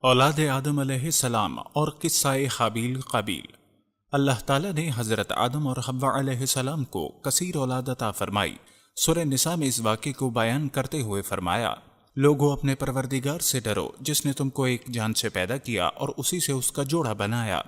اولاد آدم علیہ السلام اور قصہ حابیل قابیل۔ اللہ تعالیٰ نے حضرت آدم اور حوا علیہ السلام کو کثیر اولاد عطا فرمائی۔ سورہ نساء میں اس واقعے کو بیان کرتے ہوئے فرمایا، لوگوں اپنے پروردگار سے ڈرو جس نے تم کو ایک جان سے پیدا کیا اور اسی سے اس کا جوڑا بنایا،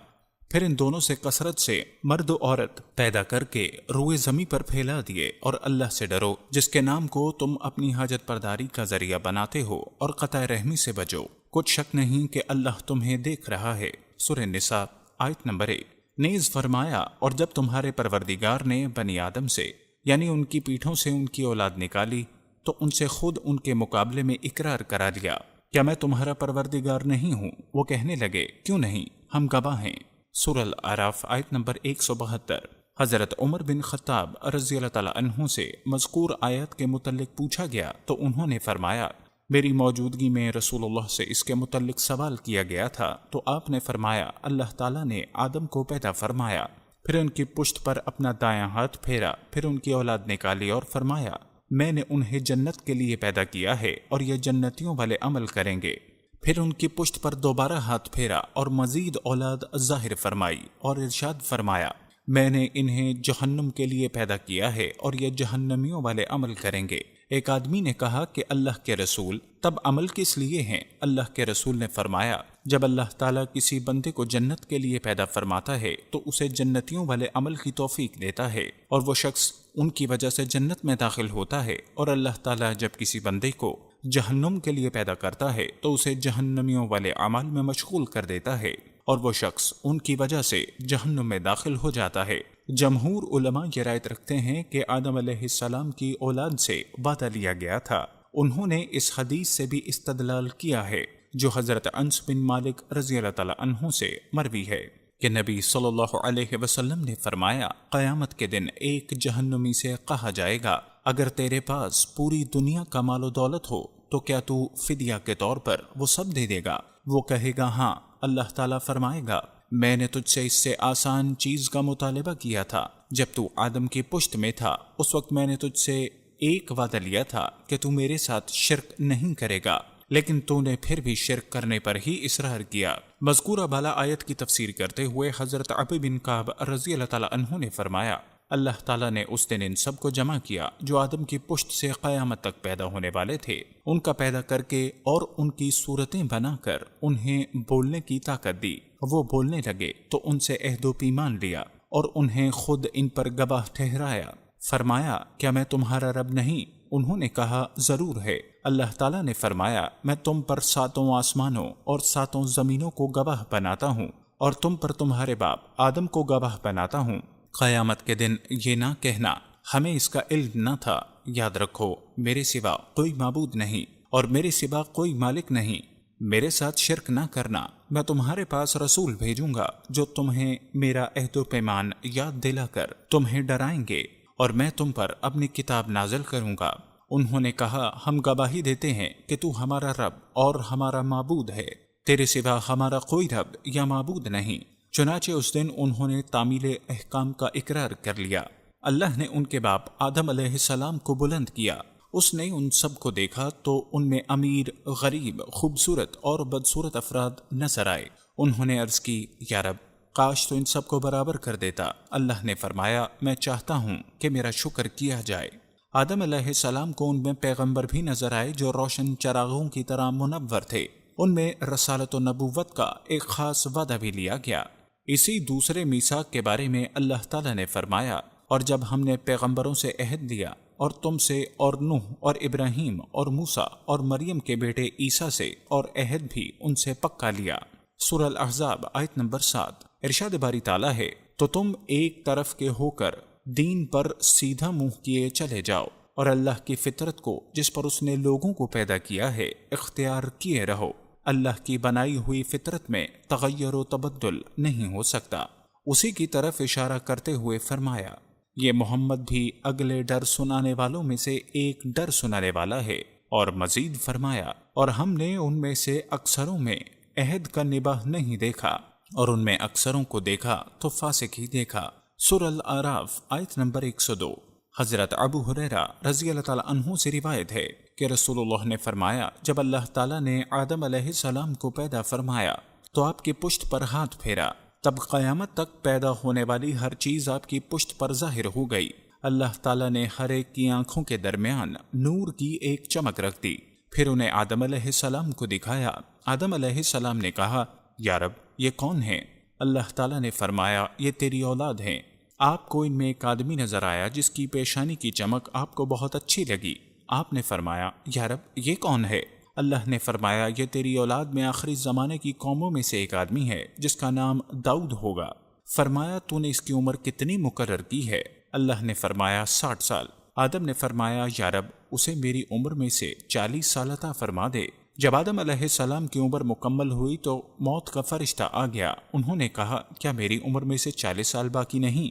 پھر ان دونوں سے کثرت سے مرد و عورت پیدا کر کے روئے زمیں پر پھیلا دیے، اور اللہ سے ڈرو جس کے نام کو تم اپنی حاجت پرداری کا ذریعہ بناتے ہو، اور قطع رحمی سے بچو، کچھ شک نہیں کہ اللہ تمہیں دیکھ رہا ہے۔ سورہ نساء آیت نمبر 1۔ نیز فرمایا، اور جب تمہارے پروردگار نے بنی آدم سے یعنی ان کی پیٹھوں سے ان کی اولاد نکالی تو ان سے خود ان کے مقابلے میں اقرار کرا لیا، کیا میں تمہارا پروردگار نہیں ہوں؟ وہ کہنے لگے، کیوں نہیں، ہم گواہ ہیں۔ سورہ الاعراف آیت نمبر 172۔ حضرت عمر بن خطاب رضی اللہ تعالیٰ عنہ سے مذکور آیت کے متعلق پوچھا گیا تو انہوں نے فرمایا، میری موجودگی میں رسول اللہ سے اس کے متعلق سوال کیا گیا تھا تو آپ نے فرمایا، اللہ تعالیٰ نے آدم کو پیدا فرمایا، پھر ان کی پشت پر اپنا دایاں ہاتھ پھیرا، پھر ان کی اولاد نکالی اور فرمایا، میں نے انہیں جنت کے لیے پیدا کیا ہے اور یہ جنتیوں والے عمل کریں گے۔ پھر ان کی پشت پر دوبارہ ہاتھ پھیرا اور مزید اولاد ظاہر فرمائی اور ارشاد فرمایا، میں نے انہیں جہنم کے لیے پیدا کیا ہے اور یہ جہنمیوں والے عمل کریں گے۔ ایک آدمی نے کہا کہ اللہ کے رسول، تب عمل کس لیے ہیں؟ اللہ کے رسول نے فرمایا، جب اللہ تعالیٰ کسی بندے کو جنت کے لیے پیدا فرماتا ہے تو اسے جنتیوں والے عمل کی توفیق دیتا ہے اور وہ شخص ان کی وجہ سے جنت میں داخل ہوتا ہے، اور اللہ تعالیٰ جب کسی بندے کو جہنم کے لیے پیدا کرتا ہے تو اسے جہنمیوں والے اعمال میں مشغول کر دیتا ہے اور وہ شخص ان کی وجہ سے جہنم میں داخل ہو جاتا ہے۔ جمہور علماء یہ رائے رکھتے ہیں کہ آدم علیہ السلام کی اولاد سے وعدہ لیا گیا تھا۔ انہوں نے اس حدیث سے بھی استدلال کیا ہے جو حضرت انس بن مالک رضی اللہ تعالیٰ عنہ سے مروی ہے کہ نبی صلی اللہ علیہ وسلم نے فرمایا، قیامت کے دن ایک جہنمی سے کہا جائے گا، اگر تیرے پاس پوری دنیا کا مال و دولت ہو تو کیا تو فدیہ کے طور پر وہ سب دے دے گا؟ وہ کہے گا ہاں۔ اللہ تعالیٰ فرمائے گا، میں نے تجھ سے اس سے آسان چیز کا مطالبہ کیا تھا جب تو آدم کی پشت میں تھا، اس وقت میں نے تجھ سے ایک وعدہ لیا تھا کہ تو میرے ساتھ شرک نہیں کرے گا، لیکن تو نے پھر بھی شرک کرنے پر ہی اصرار کیا۔ مذکورہ بالا آیت کی تفسیر کرتے ہوئے حضرت ابی بن کعب رضی اللہ تعالیٰ عنہ نے فرمایا، اللہ تعالیٰ نے اس دن ان سب کو جمع کیا جو آدم کی پشت سے قیامت تک پیدا ہونے والے تھے، ان کا پیدا کر کے اور ان کی صورتیں بنا کر انہیں بولنے کی طاقت دی۔ وہ بولنے لگے تو ان سے عہد و پیمان لیا اور انہیں خود ان پر گواہ ٹھہرایا۔ فرمایا، کیا میں تمہارا رب نہیں؟ انہوں نے کہا، ضرور ہے۔ اللہ تعالیٰ نے فرمایا، میں تم پر 7 آسمانوں اور 7 زمینوں کو گواہ بناتا ہوں اور تم پر تمہارے باپ آدم کو گواہ بناتا ہوں۔ قیامت کے دن یہ نہ کہنا ہمیں اس کا علم نہ تھا۔ یاد رکھو، میرے سوا کوئی معبود نہیں اور میرے سوا کوئی مالک نہیں، میرے ساتھ شرک نہ کرنا۔ میں تمہارے پاس رسول بھیجوں گا جو تمہیں میرا عہد و پیمان یاد دلا کر تمہیں ڈرائیں گے، اور میں تم پر اپنی کتاب نازل کروں گا۔ انہوں نے کہا، ہم گواہی دیتے ہیں کہ تو ہمارا رب اور ہمارا معبود ہے، تیرے سوا ہمارا کوئی رب یا معبود نہیں۔ چنانچہ اس دن انہوں نے تعمیل احکام کا اقرار کر لیا۔ اللہ نے ان کے باپ آدم علیہ السلام کو بلند کیا۔ اس نے ان سب کو دیکھا تو ان میں امیر، غریب، خوبصورت اور بدصورت افراد نظر آئے۔ انہوں نے عرض کی، یا رب، کاش تو ان سب کو برابر کر دیتا۔ اللہ نے فرمایا، میں چاہتا ہوں کہ میرا شکر کیا جائے۔ آدم علیہ السلام کو ان میں پیغمبر بھی نظر آئے جو روشن چراغوں کی طرح منور تھے۔ ان میں رسالت و نبوت کا ایک خاص وعدہ بھی لیا گیا۔ اسی دوسرے میثاق کے بارے میں اللہ تعالیٰ نے فرمایا، اور جب ہم نے پیغمبروں سے عہد لیا اور تم سے اور نوح اور ابراہیم اور موسیٰ اور مریم کے بیٹے عیسیٰ سے اور عہد بھی ان سے پکا لیا۔ سورہ الاحزاب آیت نمبر 7۔ ارشاد باری تعالیٰ ہے، تو تم ایک طرف کے ہو کر دین پر سیدھا منہ کیے چلے جاؤ اور اللہ کی فطرت کو جس پر اس نے لوگوں کو پیدا کیا ہے اختیار کیے رہو۔ اللہ کی بنائی ہوئی فطرت میں تغیر و تبدل نہیں ہو سکتا۔ اسی کی طرف اشارہ کرتے ہوئے فرمایا، یہ محمد بھی اگلے ڈر سنانے والوں میں سے ایک ڈر سنانے والا ہے۔ اور مزید فرمایا، اور ہم نے ان میں سے اکثروں میں عہد کا نباہ نہیں دیکھا اور ان میں اکثروں کو دیکھا تو فاسق ہی دیکھا۔ سورہ الاعراف آیت نمبر 102۔ حضرت ابو ہریرہ رضی اللہ تعالیٰ عنہ سے روایت ہے کہ رسول اللہ نے فرمایا جب اللہ تعالیٰ نے آدم علیہ السلام کو پیدا فرمایا تو آپ کی پشت پر ہاتھ پھیرا، تب قیامت تک پیدا ہونے والی ہر چیز آپ کی پشت پر ظاہر ہو گئی۔ اللہ تعالیٰ نے ہر ایک کی آنکھوں کے درمیان نور کی ایک چمک رکھ دی، پھر انہیں آدم علیہ السلام کو دکھایا۔ آدم علیہ السلام نے کہا، یا رب یہ کون ہے؟ اللہ تعالیٰ نے فرمایا، یہ تیری اولاد ہیں۔ آپ کو ان میں ایک آدمی نظر آیا جس کی پیشانی کی چمک آپ کو بہت اچھی لگی۔ آپ نے فرمایا، یا رب یہ کون ہے؟ اللہ نے فرمایا، یہ تیری اولاد میں آخری زمانے کی قوموں میں سے ایک آدمی ہے جس کا نام داؤد ہوگا۔ فرمایا، تو نے اس کی عمر کتنی مقرر کی ہے؟ اللہ نے فرمایا، 60 سال۔ آدم نے فرمایا، یا رب اسے میری عمر میں سے 40 سال عطا فرما دے۔ جب آدم علیہ السلام کی عمر مکمل ہوئی تو موت کا فرشتہ آ گیا۔ انہوں نے کہا، کیا میری عمر میں سے 40 سال باقی نہیں؟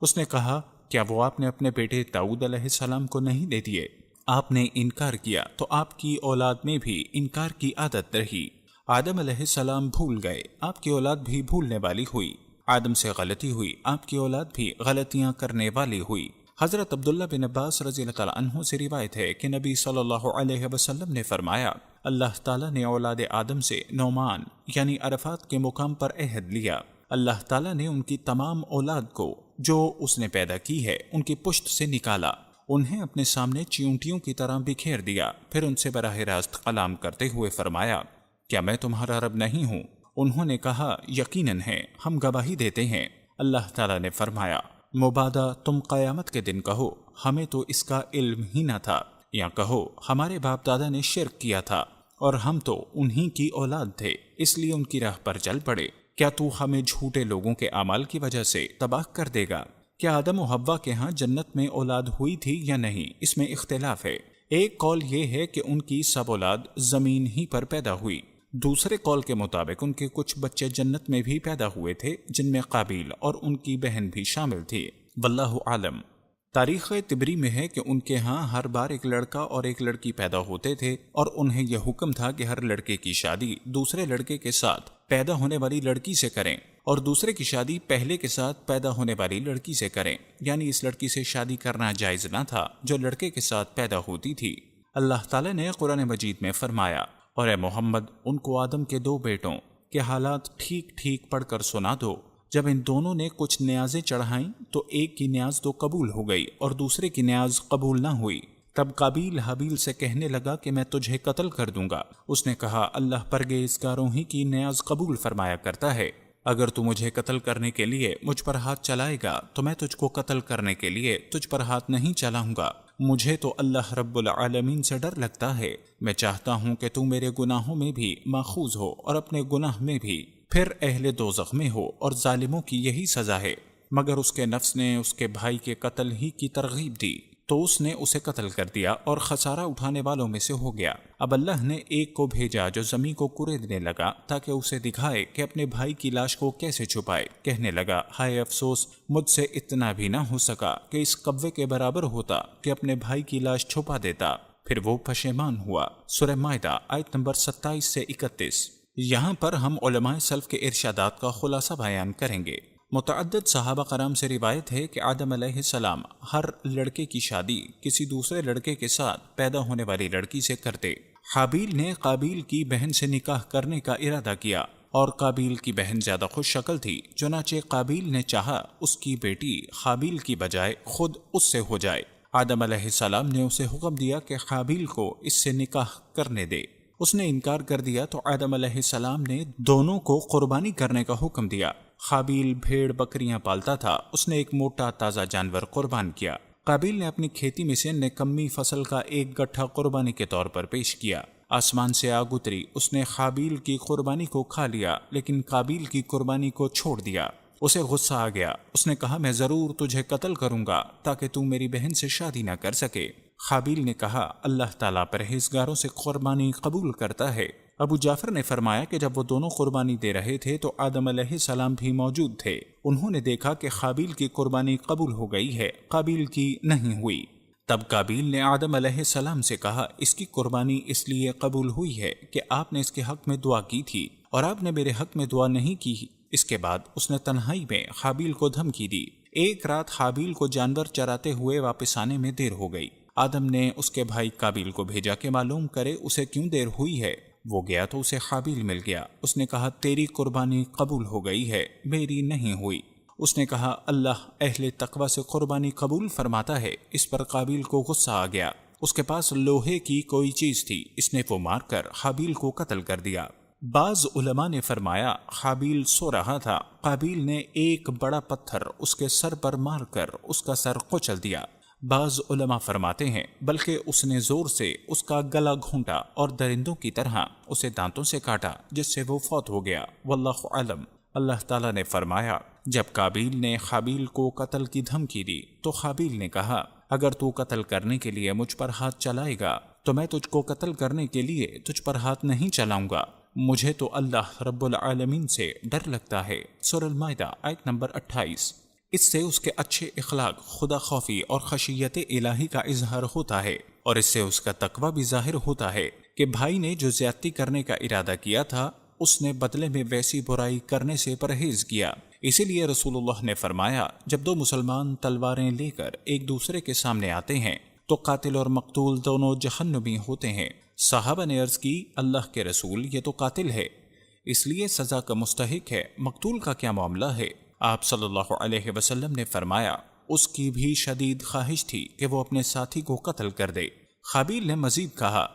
اس نے کہا، کیا وہ آپ نے اپنے بیٹے داؤد علیہ السلام کو نہیں دے دیے؟ آپ نے انکار کیا تو آپ کی اولاد میں بھی انکار کی عادت رہی۔ آدم علیہ السلام بھول گئے، آپ کی اولاد بھی بھولنے والی ہوئی۔ آدم سے غلطی ہوئی، آپ کی اولاد بھی غلطیاں کرنے والی ہوئی۔ حضرت عبداللہ بن عباس رضی اللہ تعالیٰ عنہ سے روایت ہے کہ نبی صلی اللہ علیہ وسلم نے فرمایا، اللہ تعالیٰ نے اولاد آدم سے نعمان یعنی عرفات کے مقام پر عہد لیا۔ اللہ تعالیٰ نے ان کی تمام اولاد کو جو اس نے پیدا کی ہے ان کی پشت سے نکالا، انہیں اپنے سامنے چیونٹیوں کی طرح بکھیر دیا، پھر ان سے براہ راست کلام کرتے ہوئے فرمایا، کیا میں تمہارا رب نہیں ہوں؟ انہوں نے کہا، یقیناً ہے، ہم گواہی دیتے ہیں۔ اللہ تعالیٰ نے فرمایا، مبادہ تم قیامت کے دن کہو ہمیں تو اس کا علم ہی نہ تھا، یا کہو ہمارے باپ دادا نے شرک کیا تھا اور ہم تو انہی کی اولاد تھے اس لیے ان کی راہ پر چل پڑے۔ کیا تو ہمیں جھوٹے لوگوں کے اعمال کی وجہ سے تباہ کر دے گا؟ کیا آدم و حوا کے ہاں جنت میں اولاد ہوئی تھی یا نہیں؟ اس میں اختلاف ہے۔ ایک قول یہ ہے کہ ان کی سب اولاد زمین ہی پر پیدا ہوئی، دوسرے قول کے مطابق ان کے کچھ بچے جنت میں بھی پیدا ہوئے تھے جن میں قابیل اور ان کی بہن بھی شامل تھی، واللہ عالم۔ تاریخ طبری میں ہے کہ ان کے ہاں ہر بار ایک لڑکا اور ایک لڑکی پیدا ہوتے تھے اور انہیں یہ حکم تھا کہ ہر لڑکے کی شادی دوسرے لڑکے کے ساتھ پیدا ہونے والی لڑکی سے کریں اور دوسرے کی شادی پہلے کے ساتھ پیدا ہونے والی لڑکی سے کریں، یعنی اس لڑکی سے شادی کرنا جائز نہ تھا جو لڑکے کے ساتھ پیدا ہوتی تھی۔ اللہ تعالیٰ نے قرآن مجید میں فرمایا، اور اے محمد ان کو آدم کے 2 بیٹوں کے حالات ٹھیک ٹھیک پڑھ کر سنا دو۔ جب ان دونوں نے کچھ نیازیں چڑھائیں تو ایک کی نیاز تو قبول ہو گئی اور دوسرے کی نیاز قبول نہ ہوئی۔ تب قابیل حابیل سے کہنے لگا کہ میں تجھے قتل کر دوں گا۔ اس نے کہا، اللہ پرہیزگاروں ہی کی نیاز قبول فرمایا کرتا ہے، اگر تو مجھے قتل کرنے کے لیے مجھ پر ہاتھ چلائے گا تو میں تجھ کو قتل کرنے کے لیے تجھ پر ہاتھ نہیں چلاؤں گا۔ مجھے تو اللہ رب العالمین سے ڈر لگتا ہے، میں چاہتا ہوں کہ تو میرے گناہوں میں بھی ماخوذ ہو اور اپنے گناہ میں بھی، پھر اہل دوزخ میں ہو، اور ظالموں کی یہی سزا ہے۔ مگر اس کے نفس نے اس کے بھائی کے قتل ہی کی ترغیب دی تو اس نے اسے قتل کر دیا اور خسارہ اٹھانے والوں میں سے ہو گیا۔ اب اللہ نے ایک کو بھیجا جو زمین کو کوریدنے لگا تاکہ اسے دکھائے کہ اپنے بھائی کی لاش کو کیسے چھپائے۔ کہنے لگا، ہائے افسوس، مجھ سے اتنا بھی نہ ہو سکا کہ اس کوے کے برابر ہوتا کہ اپنے بھائی کی لاش چھپا دیتا۔ پھر وہ پشیمان ہوا۔ سورہ مائدہ آیت نمبر 27 سے 31۔ یہاں پر ہم علماء سلف کے ارشادات کا خلاصہ بیان کریں گے۔ متعدد صحابہ کرام سے روایت ہے کہ آدم علیہ السلام ہر لڑکے کی شادی کسی دوسرے لڑکے کے ساتھ پیدا ہونے والی لڑکی سے کرتے۔ حابیل نے قابیل کی بہن سے نکاح کرنے کا ارادہ کیا اور قابیل کی بہن زیادہ خوش شکل تھی، چنانچہ قابیل نے چاہا اس کی بیٹی حابیل کی بجائے خود اس سے ہو جائے۔ آدم علیہ السلام نے اسے حکم دیا کہ حابیل کو اس سے نکاح کرنے دے۔ اس نے انکار کر دیا تو آدم علیہ السلام نے دونوں کو قربانی کرنے کا حکم دیا۔ حابیل بھیڑ بکریاں پالتا تھا، اس نے ایک موٹا تازہ جانور قربان کیا۔ قابیل نے اپنی کھیتی میں سے نکمی فصل کا ایک گٹھا قربانی کے طور پر پیش کیا۔ آسمان سے آگ اتری، اس نے حابیل کی قربانی کو کھا لیا لیکن قابیل کی قربانی کو چھوڑ دیا۔ اسے غصہ آ گیا، اس نے کہا، میں ضرور تجھے قتل کروں گا تاکہ تو میری بہن سے شادی نہ کر سکے۔ حابیل نے کہا، اللہ تعالیٰ پرہیزگاروں سے قربانی قبول کرتا ہے۔ ابو جعفر نے فرمایا کہ جب وہ دونوں قربانی دے رہے تھے تو آدم علیہ السلام بھی موجود تھے۔ انہوں نے دیکھا کہ حابیل کی قربانی قبول ہو گئی ہے، قابیل کی نہیں ہوئی۔ تب قابیل نے آدم علیہ السلام سے کہا، اس کی قربانی اس لیے قبول ہوئی ہے کہ آپ نے اس کے حق میں دعا کی تھی اور آپ نے میرے حق میں دعا نہیں کی۔ اس کے بعد اس نے تنہائی میں حابیل کو دھمکی دی۔ ایک رات حابیل کو جانور چراتے ہوئے واپس آنے میں دیر ہو گئی۔ آدم نے اس کے بھائی قابیل کو بھیجا کہ معلوم کرے اسے کیوں دیر ہوئی ہے۔ وہ گیا تو اسے حابیل مل گیا۔ اس نے کہا تیری قربانی قبول ہو گئی ہے، میری نہیں ہوئی۔ اس نے کہا اللہ اہل تقوی سے قربانی قبول فرماتا ہے۔ اس پر قابیل کو غصہ آ گیا۔ اس کے پاس لوہے کی کوئی چیز تھی، اس نے وہ مار کر حابیل کو قتل کر دیا۔ بعض علماء نے فرمایا حابیل سو رہا تھا، قابیل نے ایک بڑا پتھر اس کے سر پر مار کر اس کا سر کچل دیا۔ بعض علماء فرماتے ہیں بلکہ اس نے زور سے اس کا گلا گھونٹا اور درندوں کی طرح اسے دانتوں سے کاٹا، جس سے وہ فوت ہو گیا۔ واللہ اعلم۔ اللہ تعالیٰ نے فرمایا جب قابیل نے حابیل کو قتل کی دھمکی دی تو حابیل نے کہا اگر تو قتل کرنے کے لیے مجھ پر ہاتھ چلائے گا تو میں تجھ کو قتل کرنے کے لیے تجھ پر ہاتھ نہیں چلاؤں گا، مجھے تو اللہ رب العالمین سے ڈر لگتا ہے۔ سورہ المائدہ آیت نمبر 28۔ اس سے اس کے اچھے اخلاق، خدا خوفی اور خشیت الہی کا اظہار ہوتا ہے، اور اس سے اس کا تقوی بھی ظاہر ہوتا ہے کہ بھائی نے جو زیادتی کرنے کا ارادہ کیا تھا اس نے بدلے میں ویسی برائی کرنے سے پرہیز کیا۔ اسی لیے رسول اللہ نے فرمایا جب دو مسلمان تلواریں لے کر ایک دوسرے کے سامنے آتے ہیں تو قاتل اور مقتول دونوں جہنمی ہوتے ہیں۔ صحابہ نے عرض کی اللہ کے رسول یہ تو قاتل ہے، اس لیے سزا کا مستحق ہے، مقتول کا کیا معاملہ ہے؟ آپ صلی اللہ علیہ وسلم نے فرمایا اس کی بھی شدید خواہش تھی کہ وہ اپنے ساتھی کو قتل کر دے۔ حابیل نے مزید کہا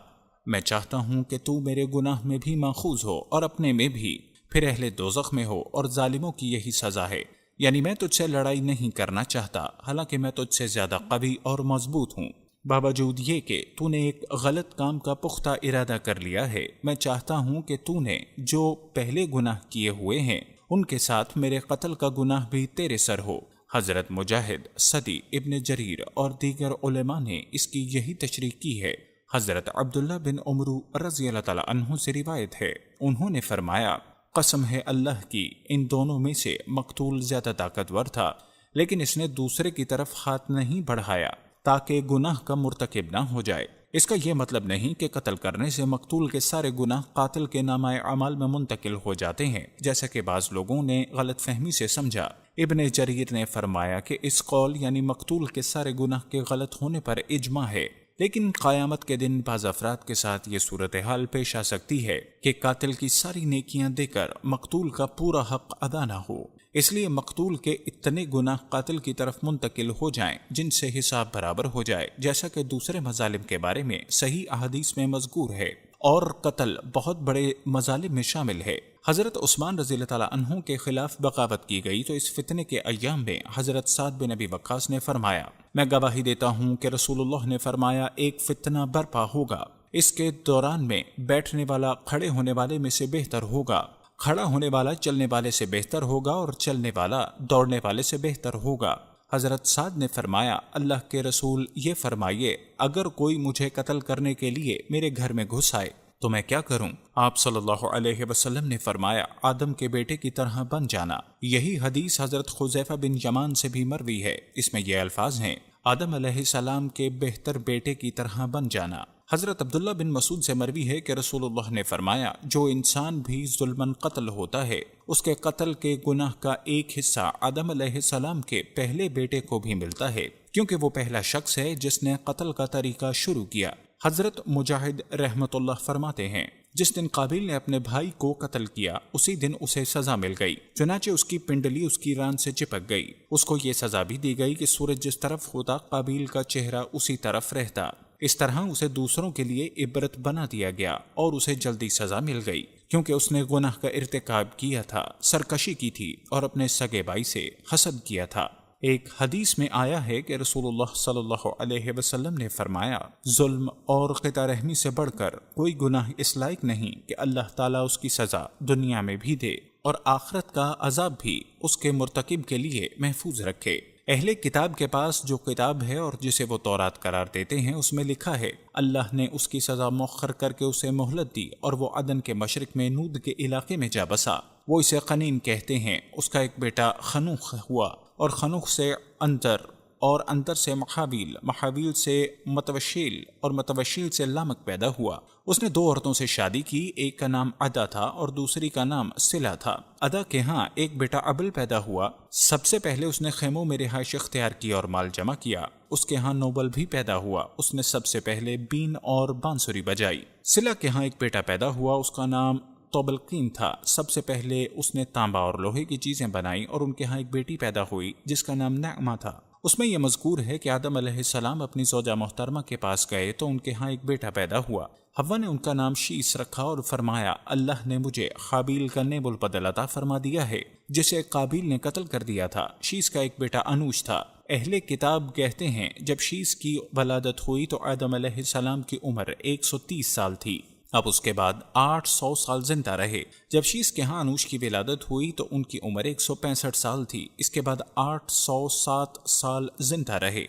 میں چاہتا ہوں کہ تو میرے گناہ میں بھی ماخوذ ہو اور اپنے میں بھی، پھر اہل دوزخ میں ہو، اور ظالموں کی یہی سزا ہے۔ یعنی میں تجھ سے لڑائی نہیں کرنا چاہتا، حالانکہ میں تجھ سے زیادہ قوی اور مضبوط ہوں، باوجود یہ کہ تو نے ایک غلط کام کا پختہ ارادہ کر لیا ہے۔ میں چاہتا ہوں کہ تو نے جو پہلے گناہ کیے ہوئے ہیں ان کے ساتھ میرے قتل کا گناہ بھی تیرے سر ہو۔ حضرت مجاہد، سدی، ابن جریر اور دیگر علماء نے اس کی یہی تشریح کی ہے۔ حضرت عبداللہ بن عمرو رضی اللہ تعالیٰ عنہ سے روایت ہے، انہوں نے فرمایا قسم ہے اللہ کی ان دونوں میں سے مقتول زیادہ طاقتور تھا، لیکن اس نے دوسرے کی طرف ہاتھ نہیں بڑھایا تاکہ گناہ کا مرتکب نہ ہو جائے۔ اس کا یہ مطلب نہیں کہ قتل کرنے سے مقتول کے سارے گناہ قاتل کے نامہ اعمال میں منتقل ہو جاتے ہیں، جیسا کہ بعض لوگوں نے غلط فہمی سے سمجھا۔ ابن جریر نے فرمایا کہ اس قول یعنی مقتول کے سارے گناہ کے غلط ہونے پر اجماع ہے، لیکن قیامت کے دن بعض افراد کے ساتھ یہ صورتحال پیش آ سکتی ہے کہ قاتل کی ساری نیکیاں دے کر مقتول کا پورا حق ادا نہ ہو، اس لیے مقتول کے اتنے گناہ قاتل کی طرف منتقل ہو جائیں جن سے حساب برابر ہو جائے، جیسا کہ دوسرے مظالم کے بارے میں صحیح احادیث میں مذکور ہے، اور قتل بہت بڑے مظالم میں شامل ہے۔ حضرت عثمان رضی اللہ تعالیٰ عنہ کے خلاف بغاوت کی گئی تو اس فتنے کے ایام میں حضرت سعد بن ابی وقاص نے فرمایا میں گواہی دیتا ہوں کہ رسول اللہ نے فرمایا ایک فتنہ برپا ہوگا، اس کے دوران میں بیٹھنے والا کھڑے ہونے والے میں سے بہتر ہوگا، کھڑا ہونے والا چلنے والے سے بہتر ہوگا، اور چلنے والا دوڑنے والے سے بہتر ہوگا۔ حضرت سعد نے فرمایا اللہ کے رسول یہ فرمائیے اگر کوئی مجھے قتل کرنے کے لیے میرے گھر میں گھس آئے تو میں کیا کروں؟ آپ صلی اللہ علیہ وسلم نے فرمایا آدم کے بیٹے کی طرح بن جانا۔ یہی حدیث حضرت حذیفہ بن یمان سے بھی مروی ہے، اس میں یہ الفاظ ہیں آدم علیہ السلام کے بہتر بیٹے کی طرح بن جانا۔ حضرت عبداللہ بن مسعود سے مروی ہے کہ رسول اللہ نے فرمایا جو انسان بھی ظلماً قتل ہوتا ہے اس کے قتل کے گناہ کا ایک حصہ آدم علیہ السلام کے پہلے بیٹے کو بھی ملتا ہے، کیونکہ وہ پہلا شخص ہے جس نے قتل کا طریقہ شروع کیا۔ حضرت مجاہد رحمت اللہ فرماتے ہیں جس دن قابیل نے اپنے بھائی کو قتل کیا اسی دن اسے سزا مل گئی، چنانچہ اس کی پنڈلی اس کی ران سے چپک گئی۔ اس کو یہ سزا بھی دی گئی کہ سورج جس طرف ہوتا قابیل کا چہرہ اسی طرف رہتا، اس طرح اسے دوسروں کے لیے عبرت بنا دیا گیا اور اسے جلدی سزا مل گئی، کیونکہ اس نے گناہ کا ارتکاب کیا تھا، سرکشی کی تھی اور اپنے سگے بھائی سے حسد کیا تھا۔ ایک حدیث میں آیا ہے کہ رسول اللہ صلی اللہ علیہ وسلم نے فرمایا ظلم اور قطع رحمی سے بڑھ کر کوئی گناہ اس لائق نہیں کہ اللہ تعالیٰ اس کی سزا دنیا میں بھی دے اور آخرت کا عذاب بھی اس کے مرتکب کے لیے محفوظ رکھے۔ اہل کتاب کے پاس جو کتاب ہے اور جسے وہ تورات قرار دیتے ہیں اس میں لکھا ہے اللہ نے اس کی سزا مؤخر کر کے اسے مہلت دی اور وہ عدن کے مشرق میں نود کے علاقے میں جا بسا۔ وہ اسے قنین کہتے ہیں، اس کا ایک بیٹا خنوخ ہوا اور خنوخ سے انتر اور انتر سے محاویل، محاویل سے متوشیل اور متوشیل سے لامک پیدا ہوا۔ اس نے 2 عورتوں سے شادی کی، ایک کا نام ادا تھا اور دوسری کا نام سلا تھا۔ ادا کے ہاں ایک بیٹا ابل پیدا ہوا۔ سب سے پہلے اس نے خیموں میں رہائش اختیار کی اور مال جمع کیا، اس کے ہاں نوبل بھی پیدا ہوا، اس نے سب سے پہلے بین اور بانسری بجائی۔ سلا کے ہاں ایک بیٹا پیدا ہوا، اس کا نام توبلقین تھا، سب سے پہلے اس نے تانبا اور لوہے کی چیزیں بنائی، اور ان کے ہاں ایک بیٹی پیدا ہوئی جس کا نام نعمہ تھا۔ اس میں یہ مذکور ہے کہ آدم علیہ السلام اپنی زوجہ محترمہ کے پاس گئے تو ان کے ہاں ایک بیٹا پیدا ہوا۔ حوا نے ان کا نام شیس رکھا اور فرمایا اللہ نے مجھے قابیل کا نیب البدل عطا فرما دیا ہے جسے قابیل نے قتل کر دیا تھا۔ شیس کا ایک بیٹا انوش تھا۔ اہل کتاب کہتے ہیں جب شیس کی ولادت ہوئی تو آدم علیہ السلام کی عمر 130 سال تھی۔ اب اس کے بعد 800 سال زندہ رہے۔ جب شیس کے ہاں انوش کی ولادت ہوئی تو ان کی عمر 165 سال تھی۔ اس کے بعد 807 سال زندہ رہے،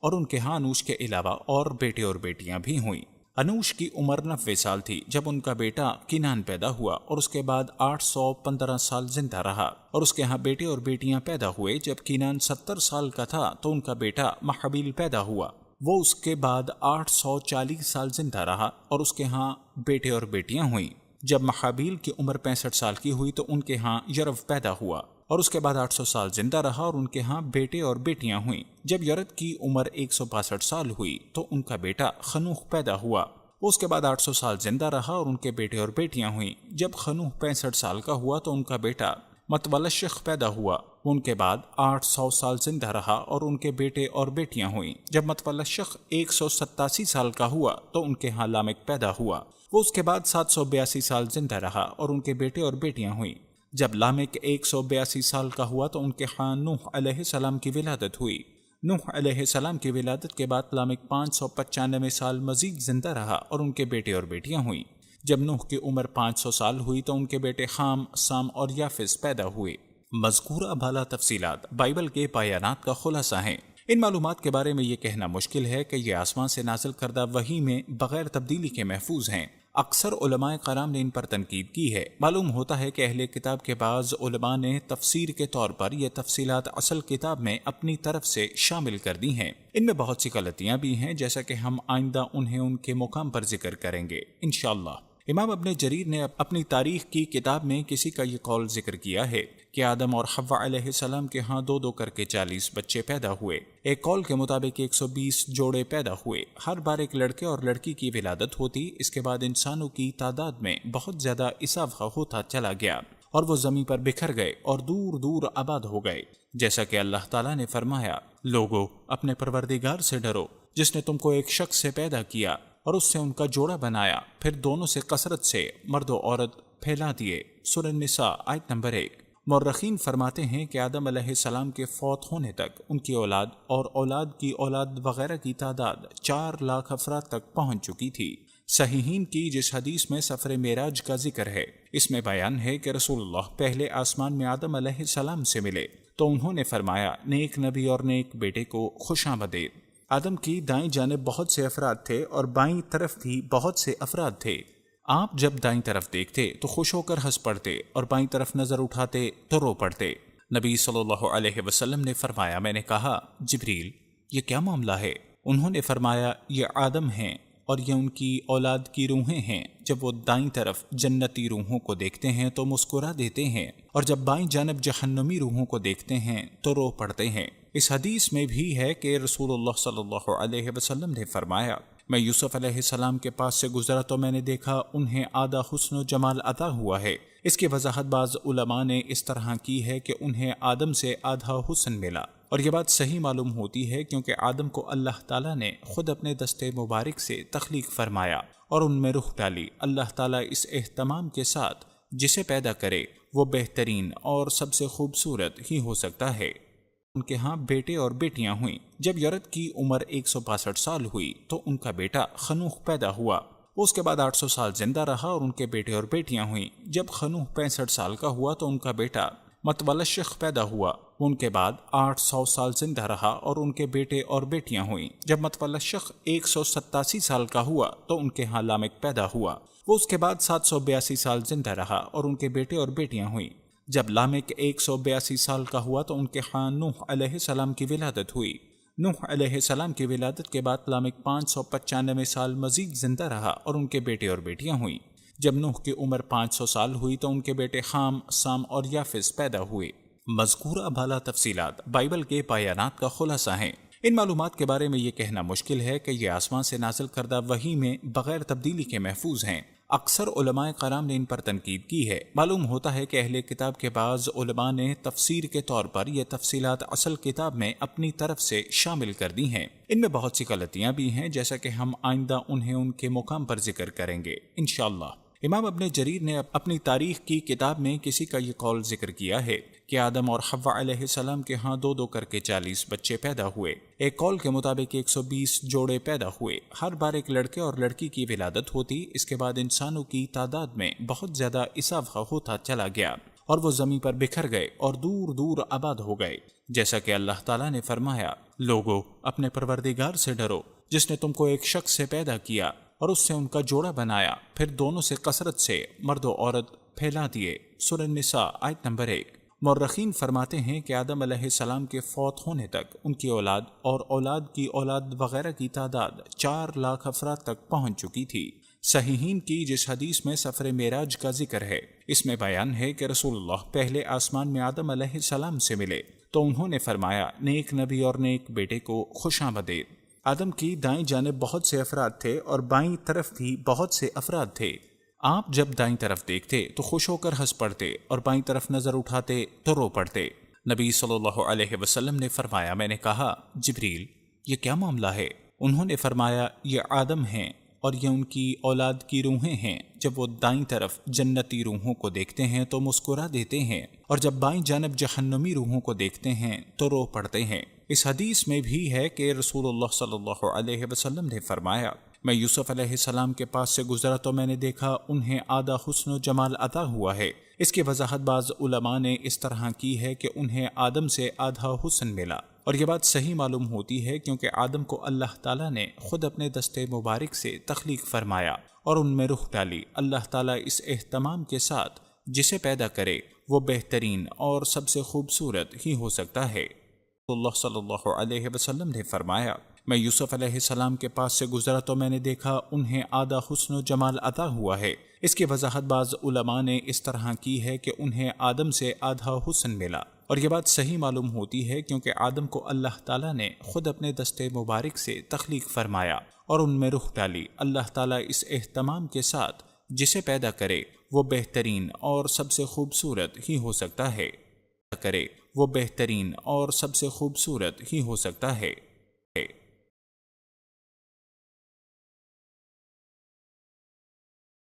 اور ان کے ہاں انوش کے علاوہ اور بیٹے اور بیٹیاں بھی ہوئیں۔ انوش کی عمر 90 سال تھی جب ان کا بیٹا کنان پیدا ہوا، اور اس کے بعد 815 سال زندہ رہا، اور اس کے ہاں بیٹے اور بیٹیاں پیدا ہوئے۔ جب کنان 70 سال کا تھا تو ان کا بیٹا محابیل پیدا ہوا، وہ اس کے بعد 840 سال زندہ رہا، اور اس کے ہاں بیٹے اور بیٹیاں ہوئیں۔ جب محابیل کی عمر 65 سال کی ہوئی تو ان کے ہاں یرف پیدا ہوا، اور اس کے بعد 800 سال زندہ رہا، اور ان کے ہاں بیٹے اور بیٹیاں ہوئیں۔ جب یرد کی عمر 162 سال ہوئی تو ان کا بیٹا خنوخ پیدا ہوا، اس کے بعد 800 سال زندہ رہا، اور ان کے بیٹے اور بیٹیاں ہوئیں۔ جب خنوخ 65 سال کا ہوا تو ان کا بیٹا متولشخ پیدا ہوا، ان کے بعد 800 سال زندہ رہا، اور ان کے بیٹے اور بیٹیاں ہوئیں۔ جب متولشخ 187 سال کا ہوا تو ان کے ہاں لامک پیدا ہوا، وہ اس کے بعد 782 سال زندہ رہا، اور ان کے بیٹے اور بیٹیاں ہوئیں۔ جب لامک 182 سال کا ہوا تو ان کے ہاں نوح علیہ السلام کی ولادت ہوئی۔ نوح علیہ السلام کی ولادت کے بعد لامک 595 سال مزید زندہ رہا، اور ان کے بیٹے اور بیٹیاں ہوئیں۔ جب نوح کی عمر 500 سال ہوئی تو ان کے بیٹے خام، سام اور یافس پیدا ہوئے۔ مذکورہ بالا تفصیلات بائبل کے بیانات کا خلاصہ ہیں۔ ان معلومات کے بارے میں یہ کہنا مشکل ہے کہ یہ آسمان سے نازل کردہ وحی میں بغیر تبدیلی کے محفوظ ہیں۔ اکثر علماء کرام نے ان پر تنقید کی ہے۔ معلوم ہوتا ہے کہ اہل کتاب کے بعض علماء نے تفسیر کے طور پر یہ تفصیلات اصل کتاب میں اپنی طرف سے شامل کر دی ہیں۔ ان میں بہت سی غلطیاں بھی ہیں، جیسا کہ ہم آئندہ انہیں ان کے مقام پر ذکر کریں گے انشاءاللہ۔ امام ابن جریر نے اپنی تاریخ کی کتاب میں کسی کا یہ قول ذکر کیا ہے کہ آدم اور حوا علیہ السلام کے ہاں 2 کر کے 40 بچے پیدا ہوئے۔ ایک قول کے مطابق 120 جوڑے پیدا ہوئے۔ ہر بار ایک لڑکے اور لڑکی کی ولادت ہوتی، اس کے بعد انسانوں کی تعداد میں بہت زیادہ اضافہ ہوتا چلا گیا، اور وہ زمین پر بکھر گئے اور دور دور آباد ہو گئے۔ جیسا کہ اللہ تعالیٰ نے فرمایا، لوگو اپنے پروردگار سے ڈرو جس نے تم کو ایک شخص سے پیدا کیا اور اس سے ان کا جوڑا بنایا، پھر دونوں سے کثرت سے مرد و عورت پھیلا دیے۔ سورہ النساء آیت نمبر 1۔ مورخین فرماتے ہیں کہ آدم علیہ السلام کے فوت ہونے تک ان کی اولاد اور اولاد کی اولاد وغیرہ کی تعداد 4 لاکھ افراد تک پہنچ چکی تھی۔ صحیحین کی جس حدیث میں سفر معراج کا ذکر ہے، اس میں بیان ہے کہ رسول اللہ پہلے آسمان میں آدم علیہ السلام سے ملے تو انہوں نے فرمایا، نیک نبی اور نیک بیٹے کو خوش آمدید۔ آدم کی دائیں جانب بہت سے افراد تھے اور بائیں طرف بھی بہت سے افراد تھے۔ آپ جب دائیں طرف دیکھتے تو خوش ہو کر ہنس پڑتے، اور بائیں طرف نظر اٹھاتے تو رو پڑتے۔ نبی صلی اللہ علیہ وسلم نے فرمایا، میں نے کہا جبریل یہ کیا معاملہ ہے؟ انہوں نے فرمایا، یہ آدم ہیں اور یہ ان کی اولاد کی روحیں ہیں۔ جب وہ دائیں طرف جنتی روحوں کو دیکھتے ہیں تو مسکرا دیتے ہیں، اور جب بائیں جانب جہنمی روحوں کو دیکھتے ہیں تو رو پڑتے ہیں۔ اس حدیث میں بھی ہے کہ رسول اللہ صلی اللہ علیہ وسلم نے فرمایا، میں یوسف علیہ السلام کے پاس سے گزرا تو میں نے دیکھا انہیں آدھا حسن و جمال عطا ہوا ہے۔ اس کی وضاحت بعض علماء نے اس طرح کی ہے کہ انہیں آدم سے آدھا حسن ملا، اور یہ بات صحیح معلوم ہوتی ہے کیونکہ آدم کو اللہ تعالیٰ نے خود اپنے دستے مبارک سے تخلیق فرمایا اور ان میں روح ڈالی۔ اللہ تعالیٰ اس اہتمام کے ساتھ جسے پیدا کرے وہ بہترین اور سب سے خوبصورت ہی ہو سکتا ہے۔ ان کے ہاں بیٹے اور بیٹیاں ہوئیں۔ جب یرد کی عمر 162 سال ہوئی تو ان کا بیٹا خنوخ پیدا ہوا، اس کے بعد 800 سال زندہ رہا، اور ان کے بیٹے اور بیٹیاں ہوئیں۔ جب خنوخ 65 سال کا ہوا تو ان کا بیٹا متولشخ پیدا ہوا، ان کے بعد 800 سال زندہ رہا، اور ان کے بیٹے اور بیٹیاں ہوئیں۔ جب متولشخ 187 سال کا ہوا تو ان کے ہاں لامک پیدا ہوا، وہ اس کے بعد 782 سال زندہ رہا، اور ان کے بیٹے اور بیٹیاں ہوئیں۔ جب لامک 182 سال کا ہوا تو ان کے ہاں نوح علیہ السلام کی ولادت ہوئی۔ نوح علیہ السلام کی ولادت کے بعد لامک 595 سال مزید زندہ رہا، اور ان کے بیٹے اور بیٹیاں ہوئیں۔ جب نوح کی عمر 500 سال ہوئی تو ان کے بیٹے خام، سام اور یافس پیدا ہوئے۔ مذکورہ بالا تفصیلات بائبل کے بیانات کا خلاصہ ہیں۔ ان معلومات کے بارے میں یہ کہنا مشکل ہے کہ یہ آسمان سے نازل کردہ وحی میں بغیر تبدیلی کے محفوظ ہیں۔ اکثر علماء کرام نے ان پر تنقید کی ہے۔ معلوم ہوتا ہے کہ اہل کتاب کے بعض علماء نے تفسیر کے طور پر یہ تفصیلات اصل کتاب میں اپنی طرف سے شامل کر دی ہیں۔ ان میں بہت سی غلطیاں بھی ہیں، جیسا کہ ہم آئندہ انہیں ان کے مقام پر ذکر کریں گے انشاءاللہ۔ امام ابن جریر نے اپنی تاریخ کی کتاب میں کسی کا یہ قول ذکر کیا ہے کہ آدم اور حوا علیہ السلام کے ہاں 2 کر کے 40 بچے پیدا ہوئے۔ ایک قول کے مطابق 120 جوڑے پیدا ہوئے، ہر بار ایک لڑکے اور لڑکی کی ولادت ہوتی۔ اس کے بعد انسانوں کی تعداد میں بہت زیادہ اضافہ ہوتا چلا گیا اور وہ زمین پر بکھر گئے اور دور دور آباد ہو گئے، جیسا کہ اللہ تعالیٰ نے فرمایا، لوگو اپنے پروردگار سے ڈرو جس نے تم کو ایک شخص سے پیدا کیا اور اس سے ان کا جوڑا بنایا، پھر دونوں سے کثرت سے مرد و عورت پھیلا دیے۔ سورہ النساء آیت نمبر 1۔ مورخین فرماتے ہیں کہ آدم علیہ السلام کے فوت ہونے تک ان کی اولاد اور اولاد کی اولاد وغیرہ کی تعداد 4 لاکھ افراد تک پہنچ چکی تھی۔ صحیحین کی جس حدیث میں سفر معراج کا ذکر ہے، اس میں بیان ہے کہ رسول اللہ پہلے آسمان میں آدم علیہ السلام سے ملے تو انہوں نے فرمایا، نیک نبی اور نیک بیٹے کو خوش آمدید۔ آدم کی دائیں جانب بہت سے افراد تھے اور بائیں طرف بھی بہت سے افراد تھے۔ آپ جب دائیں طرف دیکھتے تو خوش ہو کر ہنس پڑتے اور بائیں طرف نظر اٹھاتے تو رو پڑتے۔ نبی صلی اللہ علیہ وسلم نے فرمایا، میں نے کہا، جبریل یہ کیا معاملہ ہے؟ انہوں نے فرمایا، یہ آدم ہیں اور یہ ان کی اولاد کی روحیں ہیں۔ جب وہ دائیں طرف جنتی روحوں کو دیکھتے ہیں تو مسکرا دیتے ہیں اور جب بائیں جانب جہنمی روحوں کو دیکھتے ہیں تو رو پڑتے ہیں۔ اس حدیث میں بھی ہے کہ رسول اللہ صلی اللہ علیہ وسلم نے فرمایا، میں یوسف علیہ السلام کے پاس سے گزرا تو میں نے دیکھا انہیں آدھا حسن و جمال عطا ہوا ہے۔ اس کی وضاحت بعض علماء نے اس طرح کی ہے کہ انہیں آدم سے آدھا حسن ملا، اور یہ بات صحیح معلوم ہوتی ہے کیونکہ آدم کو اللہ تعالیٰ نے خود اپنے دستے مبارک سے تخلیق فرمایا اور ان میں روح ڈالی۔ اللہ تعالیٰ اس اہتمام کے ساتھ جسے پیدا کرے وہ بہترین اور سب سے خوبصورت ہی ہو سکتا ہے۔ اللہ صلی اللہ علیہ وسلم نے فرمایا، میں یوسف علیہ السلام کے پاس سے گزرا تو میں نے دیکھا انہیں آدھا حسن و جمال عطا ہوا ہے۔ اس کی وضاحت بعض علماء نے اس طرح کی ہے کہ انہیں آدم سے آدھا حسن ملا، اور یہ بات صحیح معلوم ہوتی ہے کیونکہ آدم کو اللہ تعالیٰ نے خود اپنے دستے مبارک سے تخلیق فرمایا اور ان میں روح ڈالی۔ اللہ تعالیٰ اس اہتمام کے ساتھ جسے پیدا کرے وہ بہترین اور سب سے خوبصورت ہی ہو سکتا ہے۔ وہ بہترین اور سب سے خوبصورت ہی ہو سکتا ہے۔